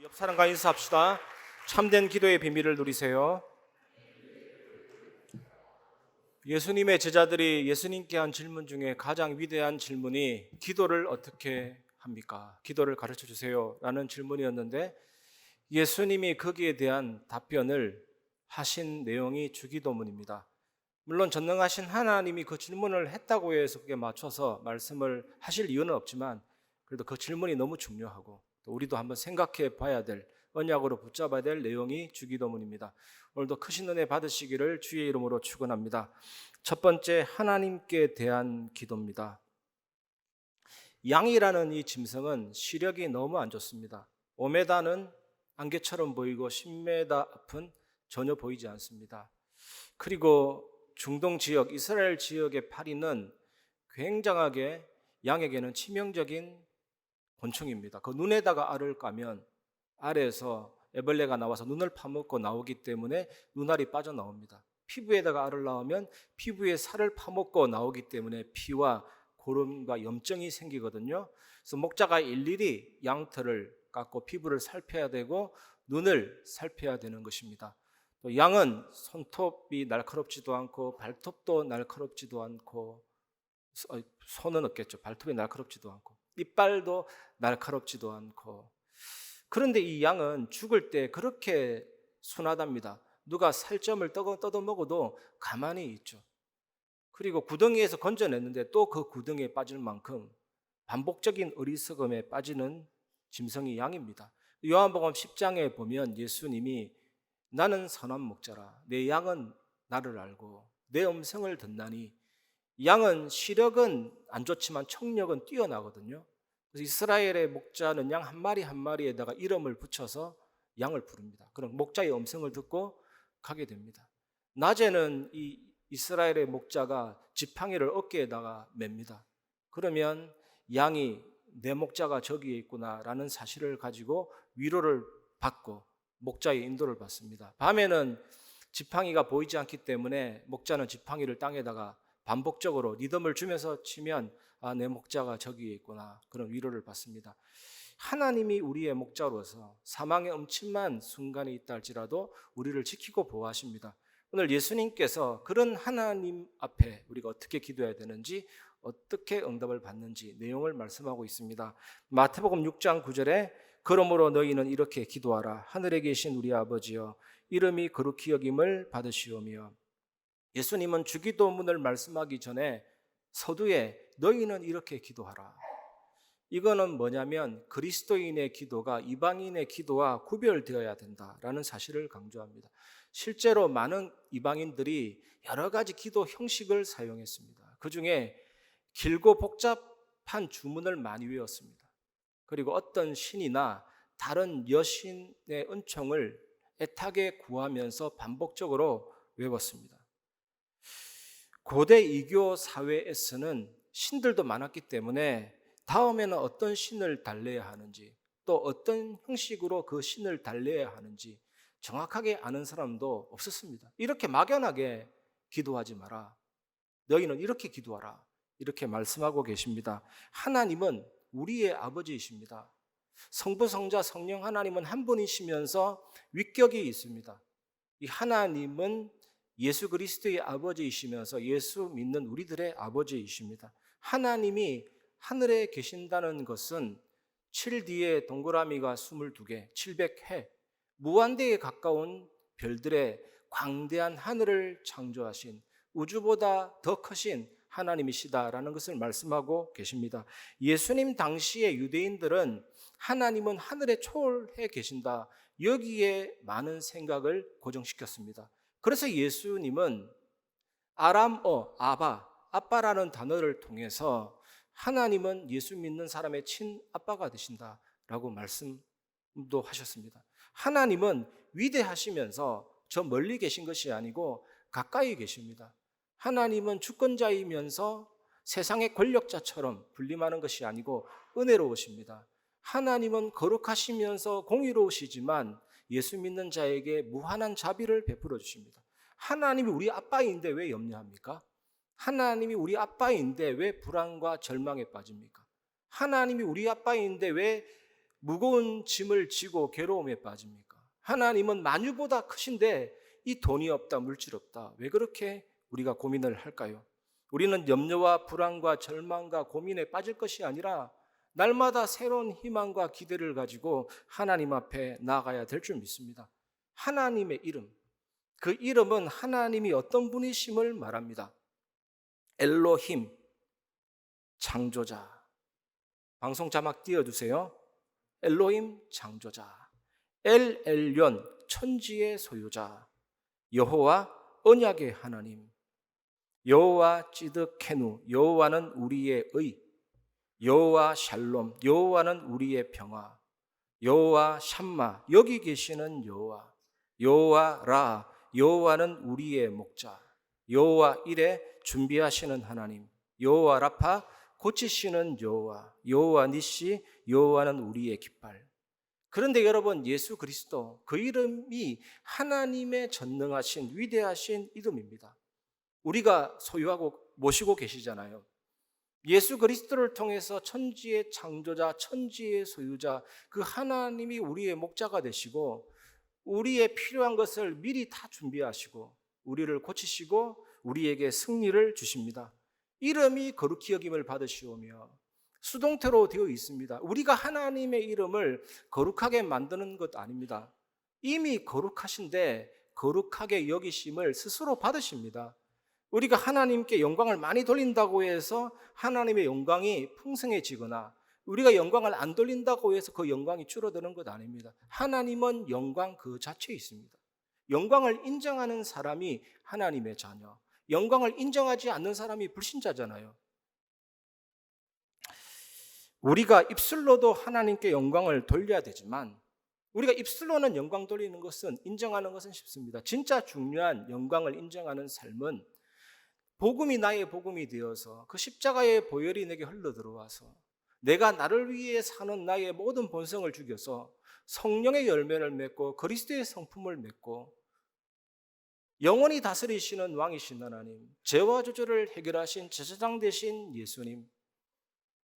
옆 사람과 인사합시다. 참된 기도의 비밀을 누리세요. 예수님의 제자들이 예수님께 한 질문 중에 가장 위대한 질문이 기도를 어떻게 합니까? 기도를 가르쳐 주세요 라는 질문이었는데, 예수님이 거기에 대한 답변을 하신 내용이 주기도문입니다. 물론 전능하신 하나님이 그 질문을 했다고 해서 그게 맞춰서 말씀을 하실 이유는 없지만, 그래도 그 질문이 너무 중요하고 또 우리도 한번 생각해 봐야 될, 언약으로 붙잡아야 될 내용이 주기도문입니다. 오늘도 크신 은혜 받으시기를 주의 이름으로 축원합니다. 첫 번째, 하나님께 대한 기도입니다. 양이라는 이 짐승은 시력이 너무 안 좋습니다. 5m는 안개처럼 보이고 10m 앞은 전혀 보이지 않습니다. 그리고 중동 지역, 이스라엘 지역의 파리는 굉장하게 양에게는 치명적인 곤충입니다. 그 눈에다가 알을 까면 알에서 애벌레가 나와서 눈을 파먹고 나오기 때문에 눈알이 빠져나옵니다. 피부에다가 알을 낳으면 피부에 살을 파먹고 나오기 때문에 피와 고름과 염증이 생기거든요. 그래서 목자가 일일이 양털을 깎고 피부를 살펴야 되고 눈을 살펴야 되는 것입니다. 또 양은 손톱이 날카롭지도 않고 발톱도 날카롭지도 않고, 손은 없겠죠. 발톱이 날카롭지도 않고 이빨도 날카롭지도 않고. 그런데 이 양은 죽을 때 그렇게 순하답니다. 누가 살점을 뜯어 먹어도 가만히 있죠. 그리고 구덩이에서 건져냈는데 또 그 구덩이에 빠질 만큼 반복적인 어리석음에 빠지는 짐승이 양입니다. 요한복음 10장에 보면 예수님이 나는 선한 목자라, 내 양은 나를 알고 내 음성을 듣나니. 양은 시력은 안 좋지만 청력은 뛰어나거든요. 그래서 이스라엘의 목자는 양 한 마리 한 마리에다가 이름을 붙여서 양을 부릅니다. 그럼 목자의 음성을 듣고 가게 됩니다. 낮에는 이 이스라엘의 목자가 지팡이를 어깨에다가 맵니다. 그러면 양이 내 목자가 저기에 있구나라는 사실을 가지고 위로를 받고 목자의 인도를 받습니다. 밤에는 지팡이가 보이지 않기 때문에 목자는 지팡이를 땅에다가 반복적으로 리듬을 주면서 치면 내 목자가 저기에 있구나, 그런 위로를 받습니다. 하나님이 우리의 목자로서 사망의 음침한 순간이 있다 할지라도 우리를 지키고 보호하십니다. 오늘 예수님께서 그런 하나님 앞에 우리가 어떻게 기도해야 되는지, 어떻게 응답을 받는지 내용을 말씀하고 있습니다. 마태복음 6장 9절에 그러므로 너희는 이렇게 기도하라. 하늘에 계신 우리 아버지여, 이름이 거룩히 여김을 받으시오며. 예수님은 주기도문을 말씀하기 전에 서두에 너희는 이렇게 기도하라. 이거는 뭐냐면 그리스도인의 기도가 이방인의 기도와 구별되어야 된다라는 사실을 강조합니다. 실제로 많은 이방인들이 여러 가지 기도 형식을 사용했습니다. 그 중에 길고 복잡한 주문을 많이 외웠습니다. 그리고 어떤 신이나 다른 여신의 은총을 애타게 구하면서 반복적으로 외웠습니다. 고대 이교 사회에서는 신들도 많았기 때문에 다음에는 어떤 신을 달래야 하는지, 또 어떤 형식으로 그 신을 달래야 하는지 정확하게 아는 사람도 없었습니다. 이렇게 막연하게 기도하지 마라, 너희는 이렇게 기도하라, 이렇게 말씀하고 계십니다. 하나님은 우리의 아버지이십니다. 성부, 성자, 성령 하나님은 한 분이시면서 위격이 있습니다. 이 하나님은 예수 그리스도의 아버지이시면서 예수 믿는 우리들의 아버지이십니다. 하나님이 하늘에 계신다는 것은 7D의 동그라미가 22개, 700해, 무한대에 가까운 별들의 광대한 하늘을 창조하신 우주보다 더 크신 하나님이시다라는 것을 말씀하고 계십니다. 예수님 당시의 유대인들은 하나님은 하늘에 초월해 계신다, 여기에 많은 생각을 고정시켰습니다. 그래서 예수님은 아람어 아빠라는 단어를 통해서 하나님은 예수 믿는 사람의 친아빠가 되신다라고 말씀도 하셨습니다. 하나님은 위대하시면서 저 멀리 계신 것이 아니고 가까이 계십니다. 하나님은 주권자이면서 세상의 권력자처럼 군림하는 것이 아니고 은혜로우십니다. 하나님은 거룩하시면서 공의로우시지만 예수 믿는 자에게 무한한 자비를 베풀어 주십니다. 하나님이 우리 아빠인데 왜 염려합니까? 하나님이 우리 아빠인데 왜 불안과 절망에 빠집니까? 하나님이 우리 아빠인데 왜 무거운 짐을 지고 괴로움에 빠집니까? 하나님은 만유보다 크신데 이 돈이 없다, 물질 없다. 왜 그렇게 우리가 고민을 할까요? 우리는 염려와 불안과 절망과 고민에 빠질 것이 아니라 날마다 새로운 희망과 기대를 가지고 하나님 앞에 나아가야 될 줄 믿습니다. 하나님의 이름, 그 이름은 하나님이 어떤 분이심을 말합니다. 엘로힘, 창조자. 방송 자막 띄워주세요. 엘로힘, 창조자. 엘 엘yon, 천지의 소유자. 여호와, 언약의 하나님. 여호와 찌드케누, 여호와는 우리의 의. 여호와 샬롬, 여호와는 우리의 평화. 여호와 샴마, 여기 계시는 여호와. 여호와 라, 여호와는 우리의 목자. 여호와 이레, 준비하시는 하나님. 여호와 라파, 고치시는 여호와. 여호와 니시, 여호와는 우리의 깃발. 그런데 여러분, 예수 그리스도, 그 이름이 하나님의 전능하신 위대하신 이름입니다. 우리가 소유하고 모시고 계시잖아요. 예수 그리스도를 통해서 천지의 창조자, 천지의 소유자, 그 하나님이 우리의 목자가 되시고 우리의 필요한 것을 미리 다 준비하시고 우리를 고치시고 우리에게 승리를 주십니다. 이름이 거룩히 여김을 받으시오며 수동태로 되어 있습니다. 우리가 하나님의 이름을 거룩하게 만드는 것 아닙니다. 이미 거룩하신데 거룩하게 여기심을 스스로 받으십니다. 우리가 하나님께 영광을 많이 돌린다고 해서 하나님의 영광이 풍성해지거나 우리가 영광을 안 돌린다고 해서 그 영광이 줄어드는 것 아닙니다. 하나님은 영광 그 자체에 있습니다. 영광을 인정하는 사람이 하나님의 자녀, 영광을 인정하지 않는 사람이 불신자잖아요. 우리가 입술로도 하나님께 영광을 돌려야 되지만 우리가 입술로는 영광 돌리는 것은, 인정하는 것은 쉽습니다. 진짜 중요한 영광을 인정하는 삶은 복음이 나의 복음이 되어서 그 십자가의 보혈이 내게 흘러 들어와서 내가 나를 위해 사는 나의 모든 본성을 죽여서 성령의 열매를 맺고 그리스도의 성품을 맺고 영원히 다스리시는 왕이신 하나님, 죄와 저주를 해결하신 제사장 되신 예수님,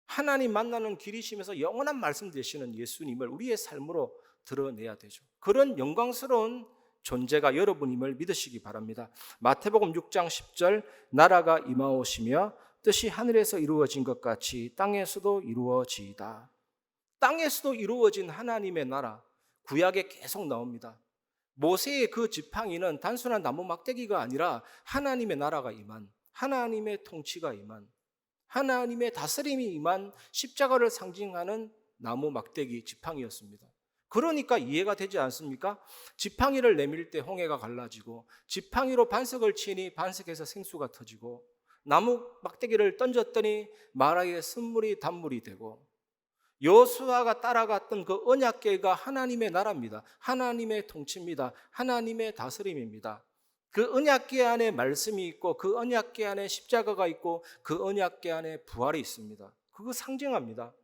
하나님 만나는 길이시면서 영원한 말씀 되시는 예수님을 우리의 삶으로 드러내야 되죠. 그런 영광스러운 존재가 여러분임을 믿으시기 바랍니다. 마태복음 6장 10절, 나라가 임하오시며 뜻이 하늘에서 이루어진 것 같이 땅에서도 이루어지이다. 땅에서도 이루어진 하나님의 나라, 구약에 계속 나옵니다. 모세의 그 지팡이는 단순한 나무 막대기가 아니라 하나님의 나라가 임한, 하나님의 통치가 임한, 하나님의 다스림이 임한 십자가를 상징하는 나무 막대기 지팡이였습니다. 그러니까 이해가 되지 않습니까? 지팡이를 내밀 때 홍해가 갈라지고 지팡이로 반석을 치니 반석에서 생수가 터지고 나무 막대기를 던졌더니 마라의 쓴물이 단물이 되고 여호수아가 따라갔던 그 언약궤가 하나님의 나라입니다. 하나님의 통치입니다. 하나님의 다스림입니다. 그 언약궤 안에 말씀이 있고 그 언약궤 안에 십자가가 있고 그 언약궤 안에 부활이 있습니다. 그거 상징합니다.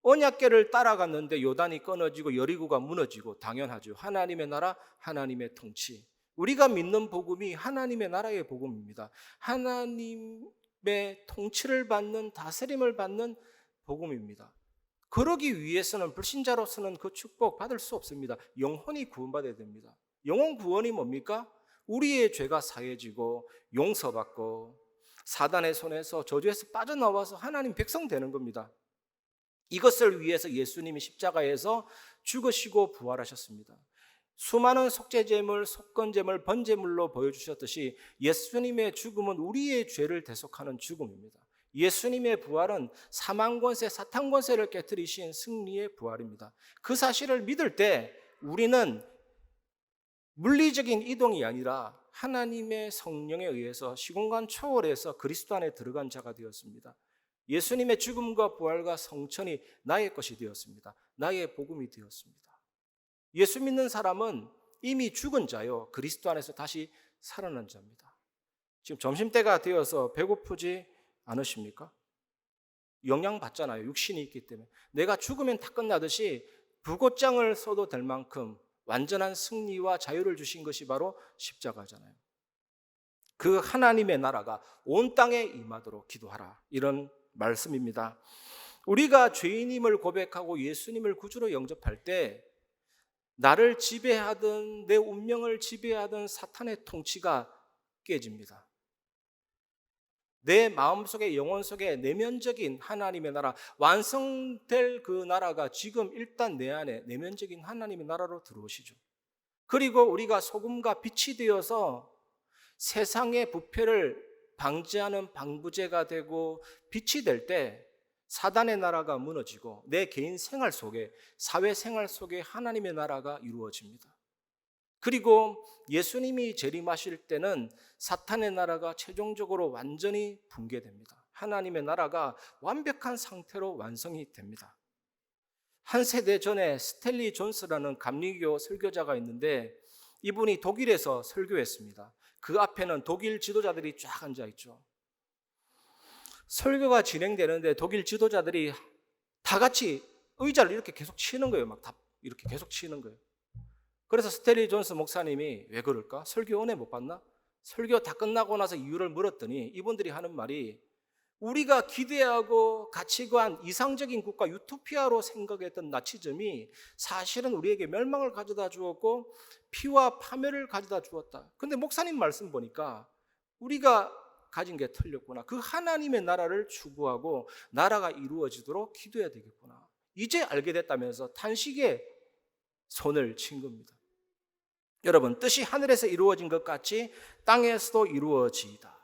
언약궤를 따라갔는데 요단이 끊어지고 여리고가 무너지고 당연하죠. 하나님의 나라, 하나님의 통치. 우리가 믿는 복음이 하나님의 나라의 복음입니다. 하나님의 통치를 받는, 다스림을 받는 복음입니다. 그러기 위해서는 불신자로서는 그 축복 받을 수 없습니다. 영혼이 구원받아야 됩니다. 영혼 구원이 뭡니까? 우리의 죄가 사해지고 용서받고 사단의 손에서 저주에서 빠져나와서 하나님 백성 되는 겁니다. 이것을 위해서 예수님이 십자가에서 죽으시고 부활하셨습니다. 수많은 속죄제물, 속건제물, 번제물로 보여주셨듯이 예수님의 죽음은 우리의 죄를 대속하는 죽음입니다. 예수님의 부활은 사망 권세, 사탄 권세를 깨뜨리신 승리의 부활입니다. 그 사실을 믿을 때 우리는 물리적인 이동이 아니라 하나님의 성령에 의해서 시공간 초월해서 그리스도 안에 들어간 자가 되었습니다. 예수님의 죽음과 부활과 성천이 나의 것이 되었습니다. 나의 복음이 되었습니다. 예수 믿는 사람은 이미 죽은 자요, 그리스도 안에서 다시 살아난 자입니다. 지금 점심때가 되어서 배고프지 않으십니까? 영양 받잖아요. 육신이 있기 때문에. 내가 죽으면 다 끝나듯이 불꽃장을 써도 될 만큼 완전한 승리와 자유를 주신 것이 바로 십자가잖아요. 그 하나님의 나라가 온 땅에 임하도록 기도하라, 이런 말씀입니다. 우리가 죄인임을 고백하고 예수님을 구주로 영접할 때 나를 지배하던, 내 운명을 지배하던 사탄의 통치가 깨집니다. 내 마음속에, 영혼 속에 내면적인 하나님의 나라, 완성될 그 나라가 지금 일단 내 안에 내면적인 하나님의 나라로 들어오시죠. 그리고 우리가 소금과 빛이 되어서 세상의 부패를 방지하는 방부제가 되고 빛이 될 때 사단의 나라가 무너지고 내 개인 생활 속에, 사회 생활 속에 하나님의 나라가 이루어집니다. 그리고 예수님이 재림하실 때는 사탄의 나라가 최종적으로 완전히 붕괴됩니다. 하나님의 나라가 완벽한 상태로 완성이 됩니다. 한 세대 전에 스탠리 존스라는 감리교 설교자가 있는데 이분이 독일에서 설교했습니다. 그 앞에는 독일 지도자들이 쫙 앉아 있죠. 설교가 진행되는데 독일 지도자들이 다 같이 의자를 이렇게 계속 치는 거예요. 막 다 이렇게 계속 치는 거예요. 그래서 스탠리 존스 목사님이 왜 그럴까? 설교 은혜 못 받나? 설교 다 끝나고 나서 이유를 물었더니 이분들이 하는 말이 우리가 기대하고 가치관, 이상적인 국가, 유토피아로 생각했던 나치즘이 사실은 우리에게 멸망을 가져다 주었고 피와 파멸을 가져다 주었다. 근데 목사님 말씀 보니까 우리가 가진 게 틀렸구나. 그 하나님의 나라를 추구하고 나라가 이루어지도록 기도해야 되겠구나. 이제 알게 됐다면서 탄식에 손을 친 겁니다. 여러분, 뜻이 하늘에서 이루어진 것 같이 땅에서도 이루어지이다.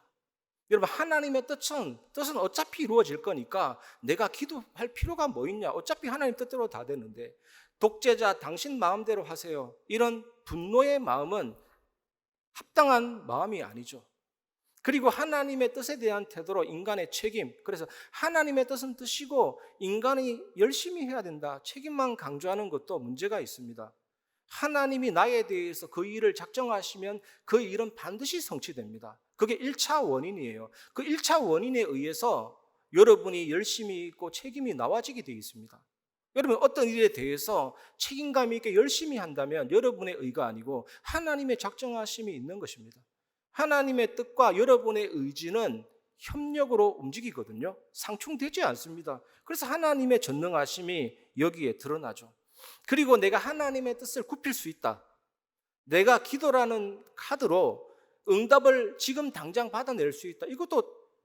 여러분, 하나님의 뜻은 어차피 이루어질 거니까 내가 기도할 필요가 뭐 있냐. 어차피 하나님 뜻대로 다 되는데 독재자 당신 마음대로 하세요. 이런 분노의 마음은 합당한 마음이 아니죠. 그리고 하나님의 뜻에 대한 태도로 인간의 책임, 그래서 하나님의 뜻은 뜻이고 인간이 열심히 해야 된다. 책임만 강조하는 것도 문제가 있습니다. 하나님이 나에 대해서 그 일을 작정하시면 그 일은 반드시 성취됩니다. 그게 1차 원인이에요. 그 1차 원인에 의해서 여러분이 열심히 있고 책임이 나와지게 되어 있습니다. 여러분, 어떤 일에 대해서 책임감 있게 열심히 한다면 여러분의 의가 아니고 하나님의 작정하심이 있는 것입니다. 하나님의 뜻과 여러분의 의지는 협력으로 움직이거든요. 상충되지 않습니다. 그래서 하나님의 전능하심이 여기에 드러나죠. 그리고 내가 하나님의 뜻을 굽힐 수 있다. 내가 기도라는 카드로 응답을 지금 당장 받아낼 수 있다. 이것도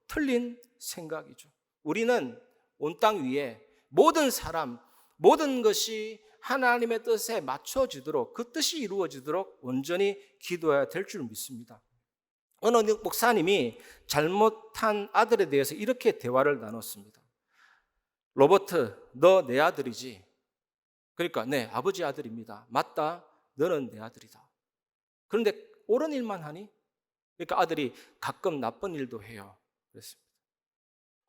틀린 생각이죠. 우리는 온 땅 위에 모든 사람, 모든 것이 하나님의 뜻에 맞춰지도록, 그 뜻이 이루어지도록 온전히 기도해야 될 줄 믿습니다. 어느 목사님이 잘못한 아들에 대해서 이렇게 대화를 나눴습니다. 로버트, 너 내 아들이지? 그러니까 네, 아버지 아들입니다. 맞다, 너는 내 아들이다. 그런데 옳은 일만 하니? 그러니까 아들이 가끔 나쁜 일도 해요. 그랬습니다.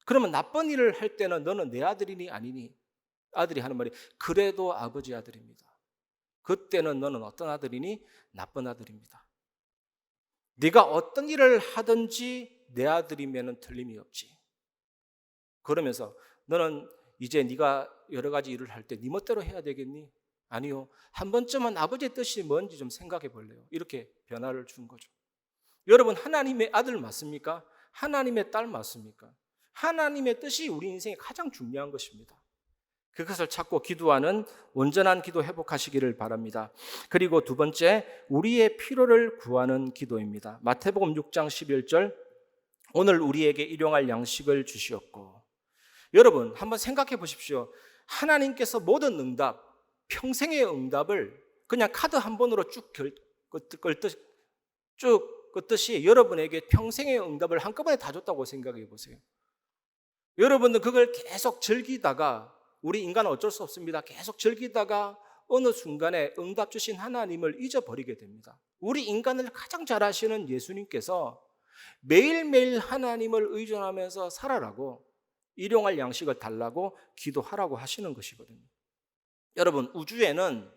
그러면 나쁜 일을 할 때는 너는 내 아들이니 아니니? 아들이 하는 말이 그래도 아버지 아들입니다. 그때는 너는 어떤 아들이니? 나쁜 아들입니다. 네가 어떤 일을 하든지 내 아들이면 틀림이 없지. 그러면서 너는 이제 네가 여러 가지 일을 할 때 네 멋대로 해야 되겠니? 아니요. 한 번쯤은 아버지의 뜻이 뭔지 좀 생각해 볼래요. 이렇게 변화를 준 거죠. 여러분, 하나님의 아들 맞습니까? 하나님의 딸 맞습니까? 하나님의 뜻이 우리 인생에 가장 중요한 것입니다. 그것을 찾고 기도하는 온전한 기도 회복하시기를 바랍니다. 그리고 두 번째, 우리의 필요를 구하는 기도입니다. 마태복음 6장 11절, 오늘 우리에게 일용할 양식을 주시었고. 여러분, 한번 생각해 보십시오. 하나님께서 모든 응답, 평생의 응답을 그냥 카드 한 번으로 쭉 긋듯이 여러분에게 평생의 응답을 한꺼번에 다 줬다고 생각해 보세요. 여러분은 그걸 계속 즐기다가, 우리 인간은 어쩔 수 없습니다. 계속 즐기다가 어느 순간에 응답 주신 하나님을 잊어버리게 됩니다. 우리 인간을 가장 잘 아시는 예수님께서 매일매일 하나님을 의존하면서 살아라고, 일용할 양식을 달라고 기도하라고 하시는 것이거든요. 여러분, 우주에는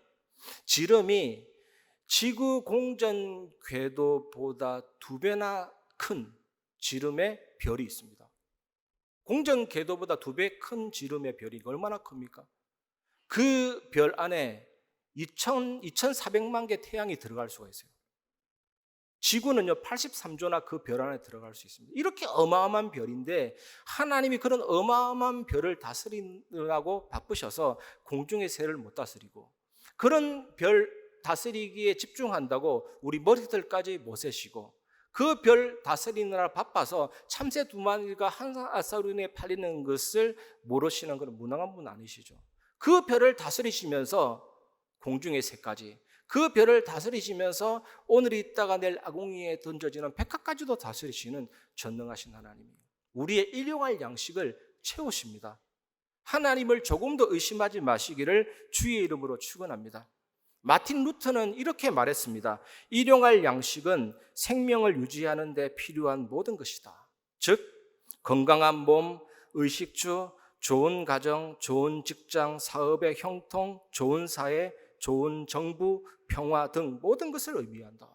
지름이 지구 공전 궤도보다 2배나 큰 지름의 별이 있습니다. 공전 궤도보다 2배 큰 지름의 별이 얼마나 큽니까? 그 별 안에 2,400만 개 태양이 들어갈 수가 있어요. 지구는요 83조나 그 별 안에 들어갈 수 있습니다. 이렇게 어마어마한 별인데 하나님이 그런 어마어마한 별을 다스리느라고 바쁘셔서 공중의 새를 못 다스리고, 그런 별 다스리기에 집중한다고 우리 머리털까지 못 세시고, 그 별 다스리느라 바빠서 참새 2마리가 한 아사루에 팔리는 것을 모르시는 그런 무능한 분 아니시죠. 그 별을 다스리시면서 공중의 새까지, 그 별을 다스리시면서 오늘 있다가 내일 아궁이에 던져지는 백합까지도 다스리시는 전능하신 하나님이에요. 우리의 일용할 양식을 채우십니다. 하나님을 조금도 의심하지 마시기를 주의 이름으로 축원합니다. 마틴 루터는 이렇게 말했습니다. 일용할 양식은 생명을 유지하는 데 필요한 모든 것이다. 즉 건강한 몸, 의식주, 좋은 가정, 좋은 직장, 사업의 형통, 좋은 사회, 좋은 정부, 평화 등 모든 것을 의미한다.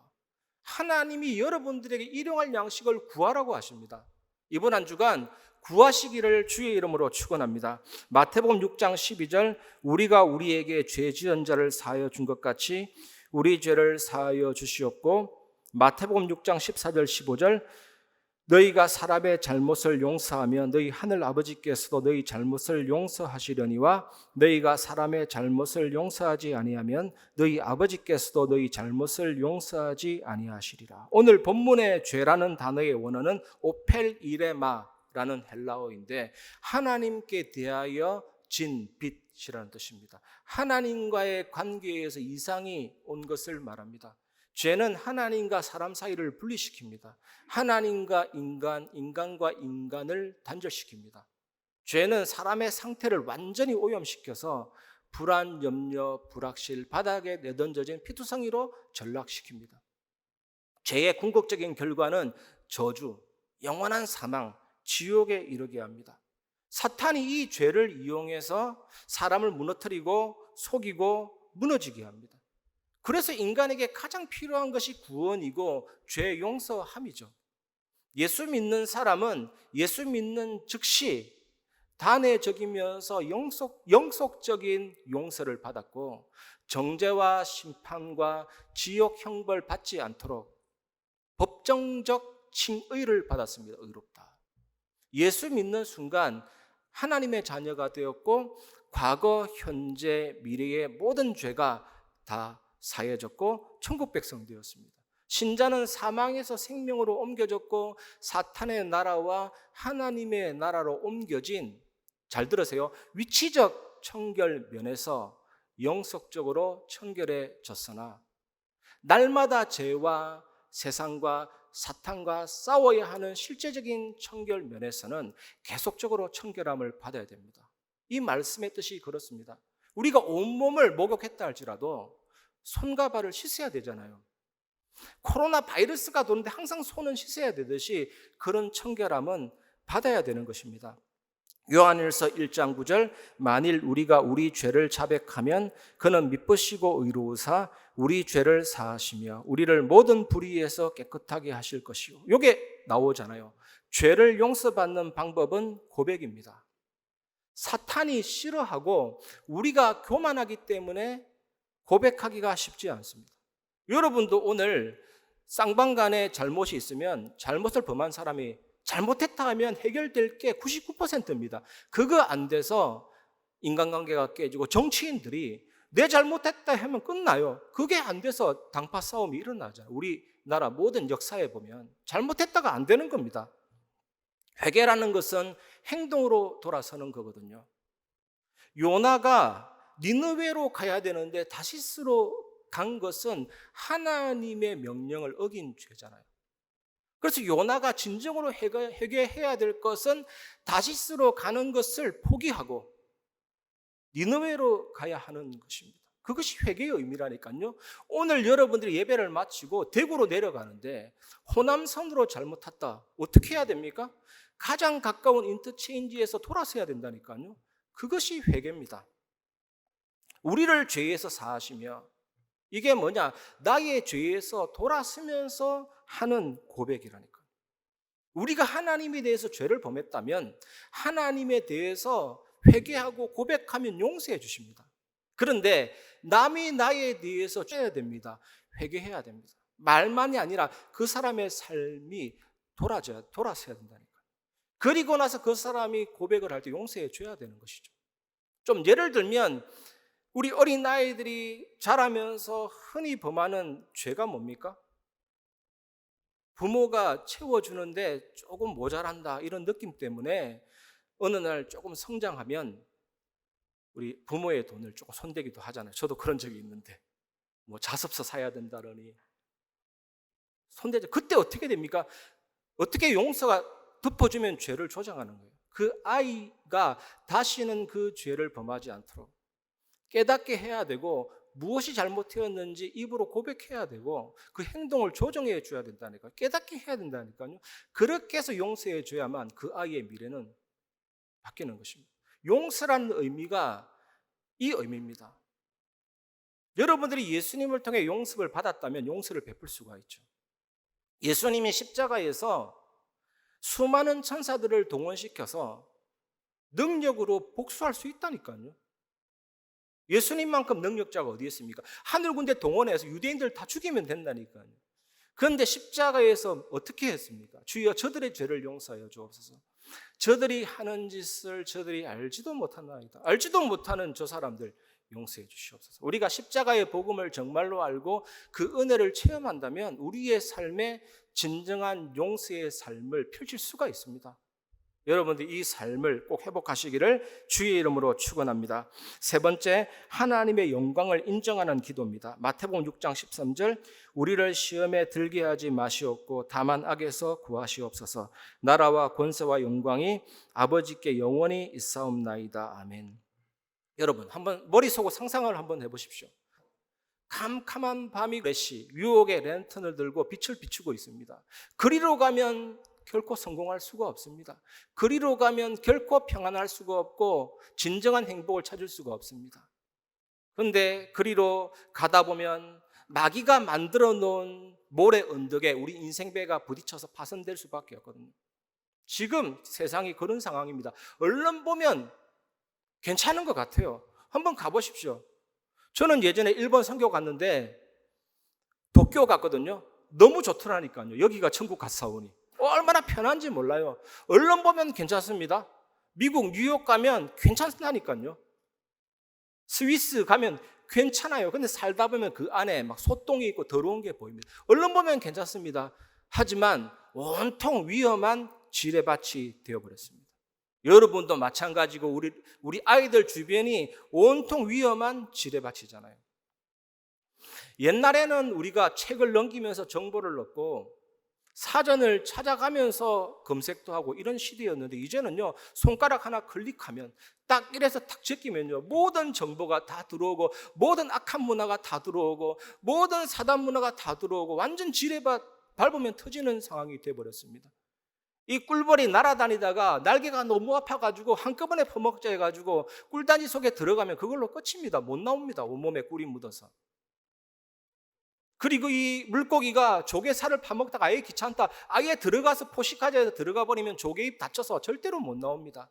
하나님이 여러분들에게 일용할 양식을 구하라고 하십니다. 이번 한 주간 구하시기를 주의 이름으로 축원합니다. 마태복음 6장 12절, 우리가 우리에게 죄 지은 자를 사하여 준 것 같이 우리 죄를 사하여 주시옵고, 마태복음 6장 14절 15절, 너희가 사람의 잘못을 용서하면 너희 하늘 아버지께서도 너희 잘못을 용서하시려니와 너희가 사람의 잘못을 용서하지 아니하면 너희 아버지께서도 너희 잘못을 용서하지 아니하시리라. 오늘 본문의 죄라는 단어의 원어는 오펠이레마라는 헬라어인데 하나님께 대하여 진 빚이라는 뜻입니다. 하나님과의 관계에서 이상이 온 것을 말합니다. 죄는 하나님과 사람 사이를 분리시킵니다. 하나님과 인간, 인간과 인간을 단절시킵니다. 죄는 사람의 상태를 완전히 오염시켜서 불안, 염려, 불확실, 바닥에 내던져진 피투성이로 전락시킵니다. 죄의 궁극적인 결과는 저주, 영원한 사망, 지옥에 이르게 합니다. 사탄이 이 죄를 이용해서 사람을 무너뜨리고 속이고 무너지게 합니다. 그래서 인간에게 가장 필요한 것이 구원이고 죄 용서함이죠. 예수 믿는 사람은 예수 믿는 즉시 단회적이면서 영속적인 용서를 받았고 정죄와 심판과 지옥 형벌 받지 않도록 법정적 칭의를 받았습니다. 의롭다. 예수 믿는 순간 하나님의 자녀가 되었고 과거, 현재, 미래의 모든 죄가 다 사해졌고 천국 백성 되었습니다. 신자는 사망에서 생명으로 옮겨졌고 사탄의 나라와 하나님의 나라로 옮겨진, 잘 들으세요, 위치적 청결 면에서 영속적으로 청결해졌으나 날마다 죄와 세상과 사탄과 싸워야 하는 실제적인 청결 면에서는 계속적으로 청결함을 받아야 됩니다. 이 말씀의 뜻이 그렇습니다. 우리가 온몸을 목욕했다 할지라도 손과 발을 씻어야 되잖아요. 코로나 바이러스가 도는데 항상 손은 씻어야 되듯이 그런 청결함은 받아야 되는 것입니다. 요한일서 1장 9절, 만일 우리가 우리 죄를 자백하면 그는 미쁘시고 의로우사 우리 죄를 사하시며 우리를 모든 불의에서 깨끗하게 하실 것이요. 이게 나오잖아요. 죄를 용서받는 방법은 고백입니다. 사탄이 싫어하고 우리가 교만하기 때문에 고백하기가 쉽지 않습니다. 여러분도 오늘 쌍방간에 잘못이 있으면 잘못을 범한 사람이 잘못했다 하면 해결될 게 99%입니다. 그거 안 돼서 인간관계가 깨지고 정치인들이 내 잘못했다 하면 끝나요. 그게 안 돼서 당파 싸움이 일어나잖아요. 우리나라 모든 역사에 보면 잘못했다가 안 되는 겁니다. 회개라는 것은 행동으로 돌아서는 거거든요. 요나가 니느웨로 가야 되는데 다시스로 간 것은 하나님의 명령을 어긴 죄잖아요. 그래서 요나가 진정으로 회개해야 될 것은 다시스로 가는 것을 포기하고 니느웨로 가야 하는 것입니다. 그것이 회개의 의미라니까요. 오늘 여러분들이 예배를 마치고 대구로 내려가는데 호남선으로 잘못 탔다. 어떻게 해야 됩니까? 가장 가까운 인터체인지에서 돌아서야 된다니까요. 그것이 회개입니다. 우리를 죄에서 사하시며, 이게 뭐냐? 나의 죄에서 돌아서면서 하는 고백이라니까요. 우리가 하나님에 대해서 죄를 범했다면 하나님에 대해서 회개하고 고백하면 용서해 주십니다. 그런데 남이 나에 대해서 죄해야 됩니다. 회개해야 됩니다. 말만이 아니라 그 사람의 삶이 돌아서야 된다니까. 그리고 나서 그 사람이 고백을 할 때 용서해 줘야 되는 것이죠. 좀 예를 들면 우리 어린아이들이 자라면서 흔히 범하는 죄가 뭡니까? 부모가 채워주는데 조금 모자란다 이런 느낌 때문에 어느 날 조금 성장하면 우리 부모의 돈을 조금 손대기도 하잖아요. 저도 그런 적이 있는데 뭐 자습서 사야 된다더니 손대죠. 그때 어떻게 됩니까? 어떻게 용서가 덮어주면 죄를 조장하는 거예요. 그 아이가 다시는 그 죄를 범하지 않도록 깨닫게 해야 되고 무엇이 잘못되었는지 입으로 고백해야 되고 그 행동을 조정해 줘야 된다니까요. 깨닫게 해야 된다니까요. 그렇게 해서 용서해 줘야만 그 아이의 미래는 바뀌는 것입니다. 용서라는 의미가 이 의미입니다. 여러분들이 예수님을 통해 용서를 받았다면 용서를 베풀 수가 있죠. 예수님이 십자가에서 수많은 천사들을 동원시켜서 능력으로 복수할 수 있다니까요. 예수님만큼 능력자가 어디 있습니까? 하늘 군대 동원해서 유대인들 다 죽이면 된다니까요. 그런데 십자가에서 어떻게 했습니까? 주여 저들의 죄를 용서하여 주옵소서. 저들이 하는 짓을 저들이 알지도 못하나이다. 알지도 못하는 저 사람들 용서해 주시옵소서. 우리가 십자가의 복음을 정말로 알고 그 은혜를 체험한다면 우리의 삶에 진정한 용서의 삶을 펼칠 수가 있습니다. 여러분들 이 삶을 꼭 회복하시기를 주의 이름으로 축원합니다. 세 번째, 하나님의 영광을 인정하는 기도입니다. 마태복음 6장 13절, 우리를 시험에 들게 하지 마시옵고 다만 악에서 구하시옵소서. 나라와 권세와 영광이 아버지께 영원히 있사옵나이다. 아멘. 여러분 한번 머릿속으로 상상을 한번 해보십시오. 캄캄한 밤이 레시 유혹의 랜턴을 들고 빛을 비추고 있습니다. 그리로 가면 결코 성공할 수가 없습니다. 그리로 가면 결코 평안할 수가 없고 진정한 행복을 찾을 수가 없습니다. 그런데 그리로 가다 보면 마귀가 만들어 놓은 모래 언덕에 우리 인생배가 부딪혀서 파손될 수밖에 없거든요. 지금 세상이 그런 상황입니다. 얼른 보면 괜찮은 것 같아요. 한번 가보십시오. 저는 예전에 일본 선교 갔는데 도쿄 갔거든요. 너무 좋더라니까요. 여기가 천국 갔사오니 얼마나 편한지 몰라요. 얼른 보면 괜찮습니다. 미국 뉴욕 가면 괜찮다니까요. 스위스 가면 괜찮아요. 근데 살다 보면 그 안에 막 소똥이 있고 더러운 게 보입니다. 얼른 보면 괜찮습니다. 하지만 온통 위험한 지뢰밭이 되어버렸습니다. 여러분도 마찬가지고 우리 아이들 주변이 온통 위험한 지뢰밭이잖아요. 옛날에는 우리가 책을 넘기면서 정보를 얻고 사전을 찾아가면서 검색도 하고 이런 시대였는데 이제는요 손가락 하나 클릭하면 딱 이래서 탁 제끼면요 모든 정보가 다 들어오고 모든 악한 문화가 다 들어오고 모든 사단 문화가 다 들어오고 완전 지뢰밭 밟으면 터지는 상황이 돼버렸습니다. 이 꿀벌이 날아다니다가 날개가 너무 아파가지고 한꺼번에 퍼먹자 해가지고 꿀단지 속에 들어가면 그걸로 끝입니다. 못 나옵니다. 온몸에 꿀이 묻어서. 그리고 이 물고기가 조개살을 파먹다가 아예 귀찮다 아예 들어가서 포식하자에서 들어가 버리면 조개입 다쳐서 절대로 못 나옵니다.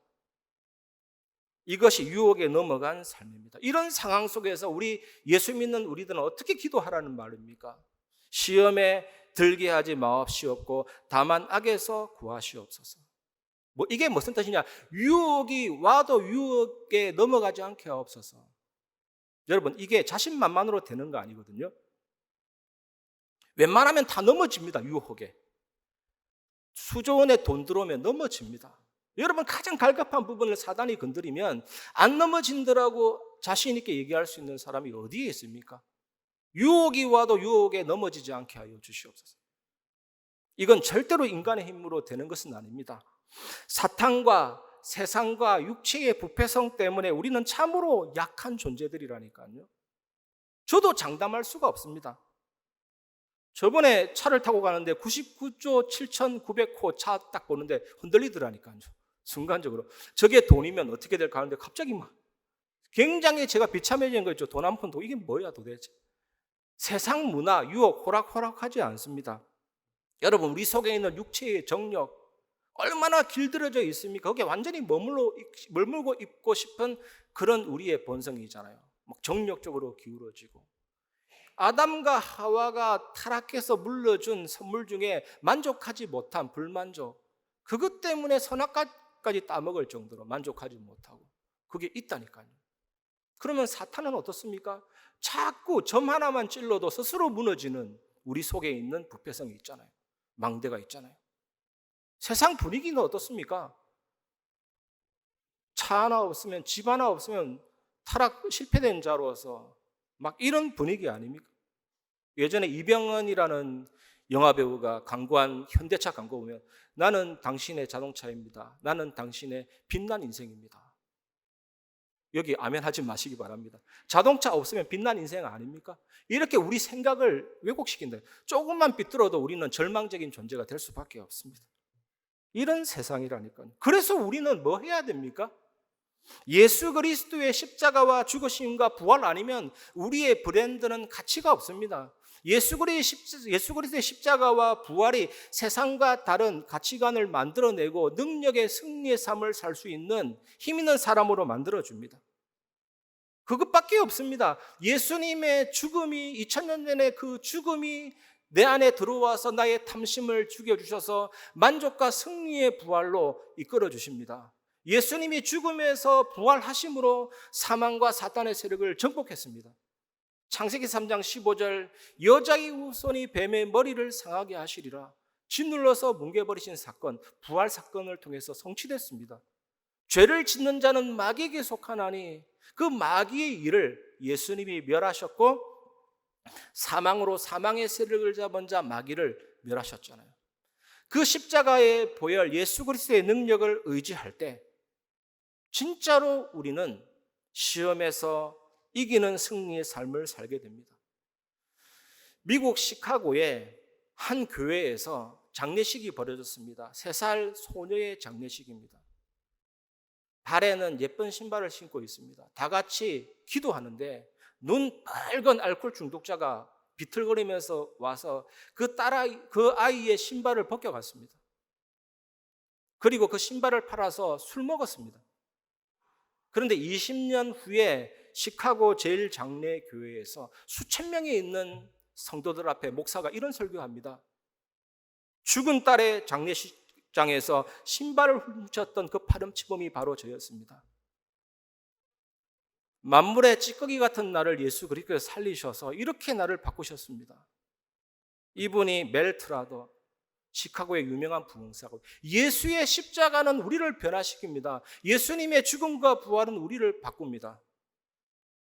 이것이 유혹에 넘어간 삶입니다. 이런 상황 속에서 우리 예수 믿는 우리들은 어떻게 기도하라는 말입니까? 시험에 들게 하지 마옵시옵고 다만 악에서 구하시옵소서. 뭐 이게 무슨 뜻이냐? 유혹이 와도 유혹에 넘어가지 않게 하옵소서. 여러분 이게 자신만만으로 되는 거 아니거든요. 웬만하면 다 넘어집니다. 유혹에. 수조 원의 돈 들어오면 넘어집니다. 여러분 가장 갈급한 부분을 사단이 건드리면 안 넘어진다라고 자신 있게 얘기할 수 있는 사람이 어디에 있습니까? 유혹이 와도 유혹에 넘어지지 않게 하여 주시옵소서. 이건 절대로 인간의 힘으로 되는 것은 아닙니다. 사탄과 세상과 육체의 부패성 때문에 우리는 참으로 약한 존재들이라니까요. 저도 장담할 수가 없습니다. 저번에 차를 타고 가는데 99조 7,900호 차 딱 보는데 흔들리더라니까요. 순간적으로. 저게 돈이면 어떻게 될까 하는데 갑자기 막 굉장히 제가 비참해지는 거 있죠. 돈 한 푼 도 이게 뭐야 도대체. 세상 문화, 유혹, 호락호락하지 않습니다. 여러분 우리 속에 있는 육체의 정력 얼마나 길들여져 있습니까? 거기에 완전히 머물고 있고 싶은 그런 우리의 본성이잖아요. 막 정력적으로 기울어지고 아담과 하와가 타락해서 물려준 선물 중에 만족하지 못한 불만족, 그것 때문에 선악과까지 따먹을 정도로 만족하지 못하고 그게 있다니까요. 그러면 사탄은 어떻습니까? 자꾸 점 하나만 찔러도 스스로 무너지는 우리 속에 있는 부패성이 있잖아요. 망대가 있잖아요. 세상 분위기는 어떻습니까? 차 하나 없으면, 집 하나 없으면 타락 실패된 자로서 막 이런 분위기 아닙니까? 예전에 이병헌이라는 영화배우가 광고한 현대차 광고 보면 나는 당신의 자동차입니다. 나는 당신의 빛난 인생입니다. 여기 아멘 하지 마시기 바랍니다. 자동차 없으면 빛난 인생 아닙니까? 이렇게 우리 생각을 왜곡시킨다. 조금만 삐뚤어도 우리는 절망적인 존재가 될 수밖에 없습니다. 이런 세상이라니까요. 그래서 우리는 뭐 해야 됩니까? 예수 그리스도의 십자가와 죽으심과 부활 아니면 우리의 브랜드는 가치가 없습니다. 예수 그리스도의 십자가와 부활이 세상과 다른 가치관을 만들어내고 능력의 승리의 삶을 살 수 있는 힘 있는 사람으로 만들어줍니다. 그것밖에 없습니다. 예수님의 죽음이 2000년 전에 그 죽음이 내 안에 들어와서 나의 탐심을 죽여주셔서 만족과 승리의 부활로 이끌어 주십니다. 예수님이 죽음에서 부활하심으로 사망과 사탄의 세력을 정복했습니다. 창세기 3장 15절 여자의 후손이 뱀의 머리를 상하게 하시리라. 짓눌러서 뭉개버리신 사건, 부활 사건을 통해서 성취됐습니다. 죄를 짓는 자는 마귀에게 속하나니 그 마귀의 일을 예수님이 멸하셨고 사망으로 사망의 세력을 잡은 자 마귀를 멸하셨잖아요. 그 십자가의 보혈 예수 그리스도의 능력을 의지할 때 진짜로 우리는 시험에서 이기는 승리의 삶을 살게 됩니다. 미국 시카고의 한 교회에서 장례식이 벌어졌습니다. 3살 소녀의 장례식입니다. 발에는 예쁜 신발을 신고 있습니다. 다 같이 기도하는데 눈 빨간 알코올 중독자가 비틀거리면서 와서 그 아이의 신발을 벗겨갔습니다. 그리고 그 신발을 팔아서 술 먹었습니다. 그런데 20년 후에 시카고 제일장례교회에서 수천 명이 있는 성도들 앞에 목사가 이런 설교합니다. 죽은 딸의 장례식장에서 신발을 훔쳤던 그 파렴치범이 바로 저였습니다. 만물의 찌꺼기 같은 나를 예수 그리스도께서 살리셔서 이렇게 나를 바꾸셨습니다. 이분이 멜트라도 시카고의 유명한 부흥사고, 예수의 십자가는 우리를 변화시킵니다. 예수님의 죽음과 부활은 우리를 바꿉니다.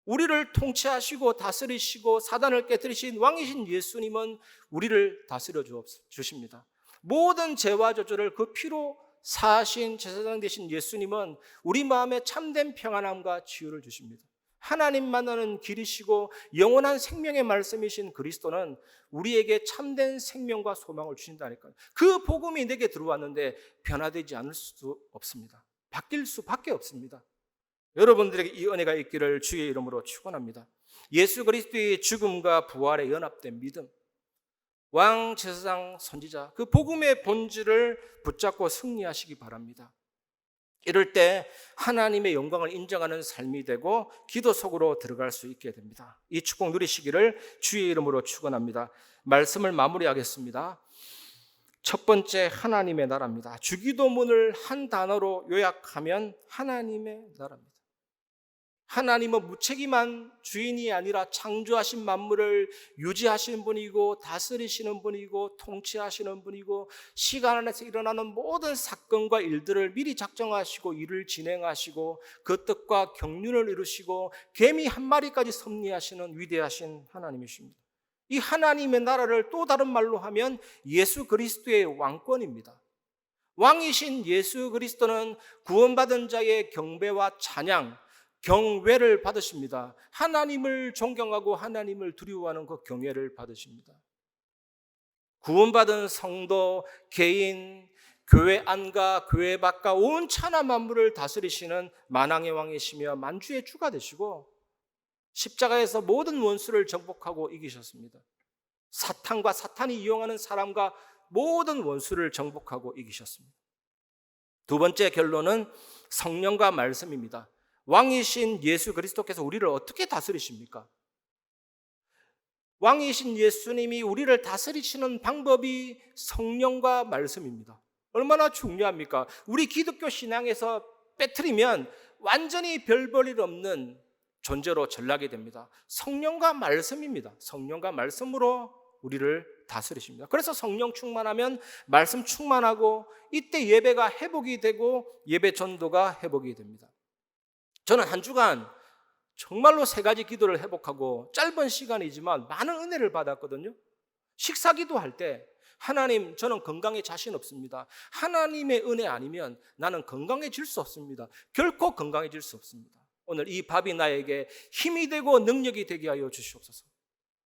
우리를 통치하시고 다스리시고 사단을 깨뜨리신 왕이신 예수님은 우리를 다스려 주십니다. 모든 죄와 저주를 그 피로 사하신 제사장 되신 예수님은 우리 마음에 참된 평안함과 치유를 주십니다. 하나님 만나는 길이시고 영원한 생명의 말씀이신 그리스도는 우리에게 참된 생명과 소망을 주신다니까요. 그 복음이 내게 들어왔는데 변화되지 않을 수 없습니다. 바뀔 수밖에 없습니다. 여러분들에게 이 은혜가 있기를 주의 이름으로 축원합니다. 예수 그리스도의 죽음과 부활에 연합된 믿음, 왕 제사장 선지자 그 복음의 본질을 붙잡고 승리하시기 바랍니다. 이럴 때 하나님의 영광을 인정하는 삶이 되고 기도 속으로 들어갈 수 있게 됩니다. 이 축복 누리시기를 주의 이름으로 축원합니다. 말씀을 마무리하겠습니다. 첫 번째 하나님의 나라입니다. 주기도문을 한 단어로 요약하면 하나님의 나라입니다. 하나님은 무책임한 주인이 아니라 창조하신 만물을 유지하시는 분이고 다스리시는 분이고 통치하시는 분이고 시간 안에서 일어나는 모든 사건과 일들을 미리 작정하시고 일을 진행하시고 그 뜻과 경륜을 이루시고 개미 한 마리까지 섭리하시는 위대하신 하나님이십니다. 이 하나님의 나라를 또 다른 말로 하면 예수 그리스도의 왕권입니다. 왕이신 예수 그리스도는 구원받은 자의 경배와 찬양, 경외를 받으십니다. 하나님을 존경하고 하나님을 두려워하는 그 경외를 받으십니다. 구원받은 성도, 개인, 교회 안과 교회 밖과 온 천하 만물을 다스리시는 만왕의 왕이시며 만주의 주가 되시고 십자가에서 모든 원수를 정복하고 이기셨습니다. 사탄과 사탄이 이용하는 사람과 모든 원수를 정복하고 이기셨습니다. 두 번째 결론은 성령과 말씀입니다. 왕이신 예수 그리스도께서 우리를 어떻게 다스리십니까? 왕이신 예수님이 우리를 다스리시는 방법이 성령과 말씀입니다. 얼마나 중요합니까? 우리 기독교 신앙에서 빼트리면 완전히 별 볼 일 없는 존재로 전락이 됩니다. 성령과 말씀입니다. 성령과 말씀으로 우리를 다스리십니다. 그래서 성령 충만하면 말씀 충만하고 이때 예배가 회복이 되고 예배 전도가 회복이 됩니다. 저는 한 주간 정말로 3가지 기도를 회복하고 짧은 시간이지만 많은 은혜를 받았거든요. 식사기도 할 때 하나님, 저는 건강에 자신 없습니다. 하나님의 은혜 아니면 나는 건강해질 수 없습니다. 결코 건강해질 수 없습니다. 오늘 이 밥이 나에게 힘이 되고 능력이 되게 하여 주시옵소서.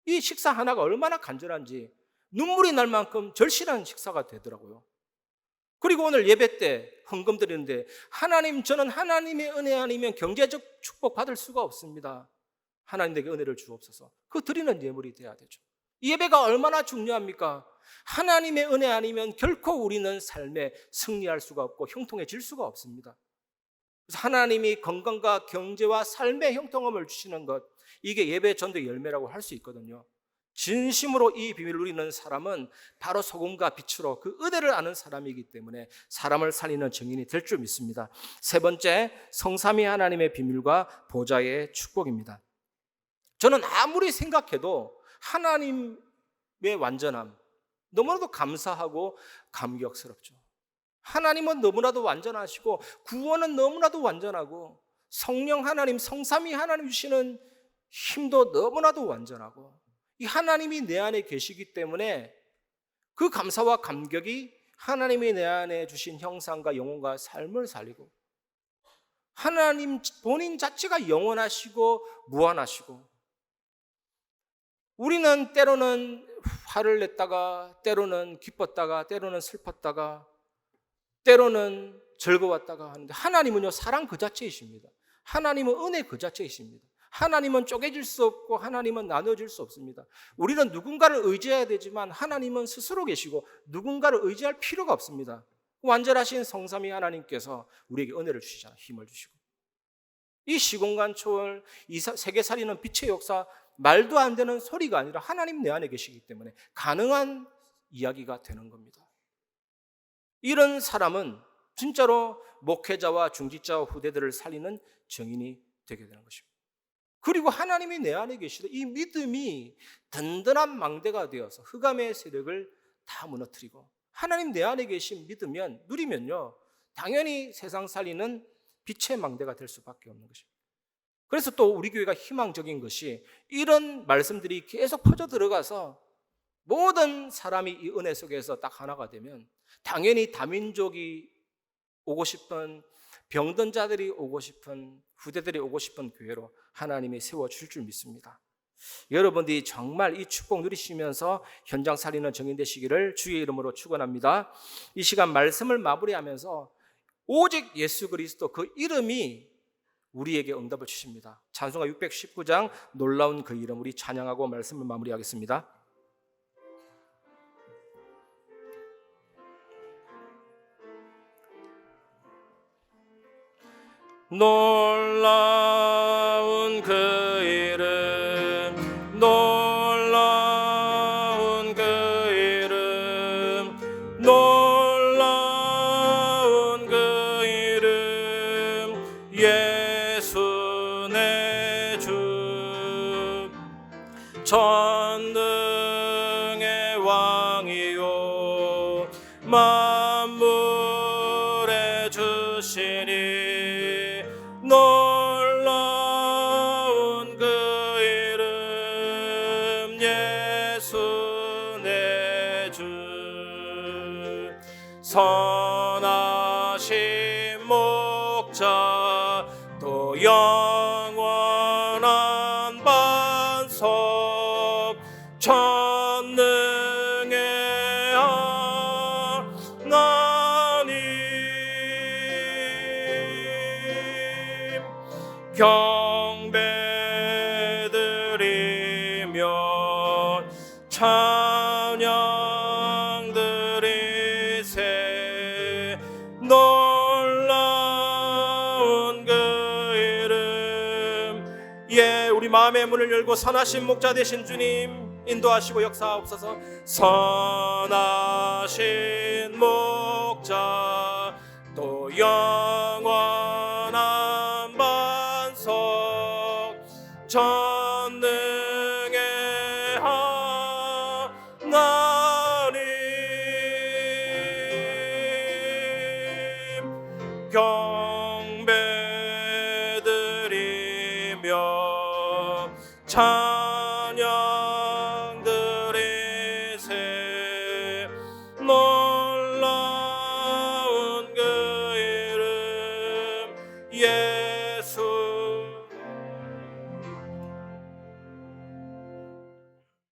이 식사 하나가 얼마나 간절한지 눈물이 날 만큼 절실한 식사가 되더라고요. 그리고 오늘 예배 때 헌금 드리는데 하나님, 저는 하나님의 은혜 아니면 경제적 축복 받을 수가 없습니다. 하나님 내게 은혜를 주옵소서. 그 드리는 예물이 돼야 되죠. 이 예배가 얼마나 중요합니까? 하나님의 은혜 아니면 결코 우리는 삶에 승리할 수가 없고 형통해질 수가 없습니다. 그래서 하나님이 건강과 경제와 삶의 형통함을 주시는 것, 이게 예배 전도의 열매라고 할 수 있거든요. 진심으로 이 비밀을 누리는 사람은 바로 소금과 빛으로 그 은혜를 아는 사람이기 때문에 사람을 살리는 증인이 될 줄 믿습니다. 3번째, 성삼위 하나님의 비밀과 보좌의 축복입니다. 저는 아무리 생각해도 하나님의 완전함, 너무나도 감사하고 감격스럽죠. 하나님은 너무나도 완전하시고 구원은 너무나도 완전하고 성령 하나님, 성삼위 하나님 주시는 힘도 너무나도 완전하고 이 하나님이 내 안에 계시기 때문에 그 감사와 감격이 하나님이 내 안에 주신 형상과 영혼과 삶을 살리고 하나님 본인 자체가 영원하시고 무한하시고 우리는 때로는 화를 냈다가 때로는 기뻤다가 때로는 슬펐다가 때로는 즐거웠다가 하는데 하나님은요 사랑 그 자체이십니다. 하나님은 은혜 그 자체이십니다. 하나님은 쪼개질 수 없고 하나님은 나눠질 수 없습니다. 우리는 누군가를 의지해야 되지만 하나님은 스스로 계시고 누군가를 의지할 필요가 없습니다. 완전하신 성삼위 하나님께서 우리에게 은혜를 주시잖아요. 힘을 주시고 이 시공간 초월, 이 세계 살리는 빛의 역사, 말도 안 되는 소리가 아니라 하나님 내 안에 계시기 때문에 가능한 이야기가 되는 겁니다. 이런 사람은 진짜로 목회자와 중직자와 후대들을 살리는 증인이 되게 되는 것입니다. 그리고 하나님이 내 안에 계시다, 이 믿음이 든든한 망대가 되어서 흑암의 세력을 다 무너뜨리고 하나님 내 안에 계신 믿으면 누리면요 당연히 세상 살리는 빛의 망대가 될 수밖에 없는 것입니다. 그래서 또 우리 교회가 희망적인 것이 이런 말씀들이 계속 퍼져 들어가서 모든 사람이 이 은혜 속에서 딱 하나가 되면 당연히 다민족이 오고 싶은, 병든 자들이 오고 싶은, 후대들이 오고 싶은 교회로 하나님이 세워주실 줄 믿습니다. 여러분들이 정말 이 축복 누리시면서 현장 살리는 증인 되시기를 주의 이름으로 축원합니다. 이 시간 말씀을 마무리하면서 오직 예수 그리스도 그 이름이 우리에게 응답을 주십니다. 찬송가 619장 놀라운 그 이름, 우리 찬양하고 말씀을 마무리하겠습니다. 놀라운 그 이름, 놀라운 그 이름, 놀라운 그 이름, 예수 내 주, 전능의 왕이요 만물의 주시니 놀라운 그 이름, 예수 내 주, 선하신 목자 또 영원한 반석, 전능의 하나님, 경배드리며 찬양 드리세, 놀라운 그 이름. 예, 우리 마음의 문을 열고 선하신 목자 되신 주님, 인도하시고 역사하옵소서. 선하신 목자 또 영원한 반석 전능의 하나님